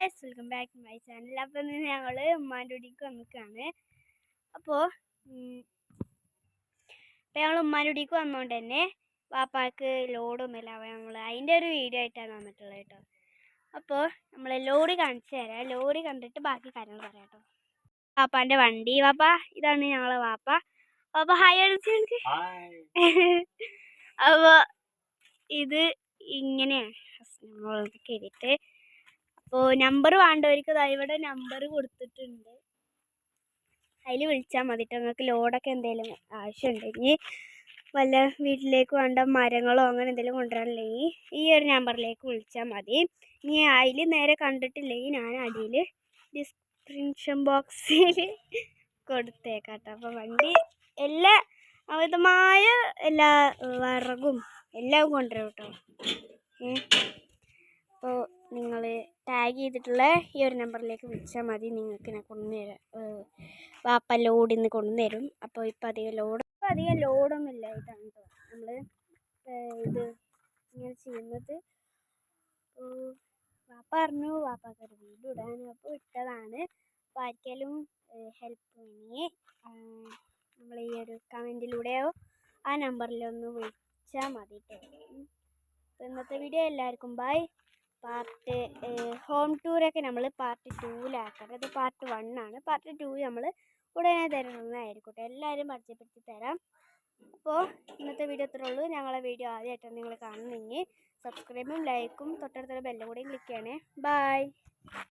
Welcome back to my channel. അപ്പോൾ ഇന്ന് ഞങ്ങൾ ഉമ്മാൻ്റെ കുടിക്ക് വന്നിക്കാണ്. അപ്പോൾ ഞങ്ങൾ ഉമ്മാൻ്റെ കുടിക്ക് വന്നുകൊണ്ട് തന്നെ വാപ്പാക്ക് ലോഡൊന്നുമില്ല. അപ്പോൾ ഞങ്ങൾ അതിൻ്റെ ഒരു വീഡിയോ ആയിട്ടാണ് വന്നിട്ടുള്ളത് കേട്ടോ. അപ്പോൾ നമ്മൾ ലോറി കാണിച്ചു തരാം. ലോറി കണ്ടിട്ട് ബാക്കി കാര്യങ്ങൾ പറയാം കേട്ടോ. വാപ്പാൻ്റെ വണ്ടി. വാപ്പ ഇതാണ് ഞങ്ങളെ വാപ്പ. വാപ്പ ഹായ് അടിച്ച്. അപ്പോൾ ഇത് ഇങ്ങനെയാണ് നമ്മൾ കയറിയിട്ട്. അപ്പോൾ നമ്പർ വേണ്ടവർക്ക് ഇവിടെ നമ്പർ കൊടുത്തിട്ടുണ്ട്. അതിൽ വിളിച്ചാൽ മതി കേട്ടോ. നിങ്ങൾക്ക് ലോഡൊക്കെ എന്തെങ്കിലും ആവശ്യമുണ്ടെങ്കിൽ വല്ല വീട്ടിലേക്ക് വേണ്ട മരങ്ങളോ അങ്ങനെ എന്തെങ്കിലും കൊണ്ടുവരാനില്ലെങ്കിൽ ഈ ഒരു നമ്പറിലേക്ക് വിളിച്ചാൽ മതി. ഇനി അതിൽ നേരെ കണ്ടിട്ടില്ലെങ്കിൽ ഞാൻ അടിയിൽ ഡിസ്ക്രിപ്ഷൻ ബോക്സിൽ കൊടുത്തേക്കാം കേട്ടോ. അപ്പോൾ വണ്ടി എല്ലാ അമിതമായ എല്ലാ വിറകും എല്ലാം കൊണ്ടുവരും കേട്ടോ. അപ്പോൾ നിങ്ങൾ ടാഗ് ചെയ്തിട്ടുള്ള ഈ ഒരു നമ്പറിലേക്ക് വിളിച്ചാൽ മതി. നിങ്ങൾക്ക് ഞാൻ കൊണ്ടുതരാം. വാപ്പ ലോഡിൽ നിന്ന് കൊണ്ടുതരും. അപ്പോൾ ഇപ്പം അധികം ലോഡൊന്നും ഇല്ല. ഇതാണ് കേട്ടോ നമ്മൾ ഇത് ഇങ്ങനെ ചെയ്യുന്നത്. വാപ്പ പറഞ്ഞു വാപ്പാക്കൊരു വീഡിയോ ഇടാൻ. അപ്പോൾ ഇട്ടതാണ്. അപ്പോൾ ആർക്കെങ്കിലും ഹെൽപ്പ് വേണമെങ്കിൽ നമ്മൾ ഈ ഒരു കമൻറ്റിലൂടെയോ ആ നമ്പറിലൊന്ന് വിളിച്ചാൽ മതി കേട്ടോ. അപ്പോൾ ഇന്നത്തെ വീഡിയോ എല്ലാവർക്കും ബൈ. പാർട്ട് ഹോം ടൂറൊക്കെ നമ്മൾ പാർട്ട് 2-ലാക്കാം. അത് പാർട്ട് 1 ആണ്. പാർട്ട് 2 നമ്മൾ ഉടനെ തരുന്നതായിരിക്കട്ടെ. എല്ലാവരും പരിചയപ്പെടുത്തി തരാം. അപ്പോൾ ഇന്നത്തെ വീഡിയോ ഇത്രേ ഉള്ളൂ. ഞങ്ങളെ വീഡിയോ ആദ്യമായിട്ടാണ് നിങ്ങൾ കാണുന്നെങ്കിൽ സബ്സ്ക്രൈബും ലൈക്കും തൊട്ടടുത്തുള്ള ബെല്ലും കൂടെയും ക്ലിക്ക് ചെയ്യണേ. ബൈ.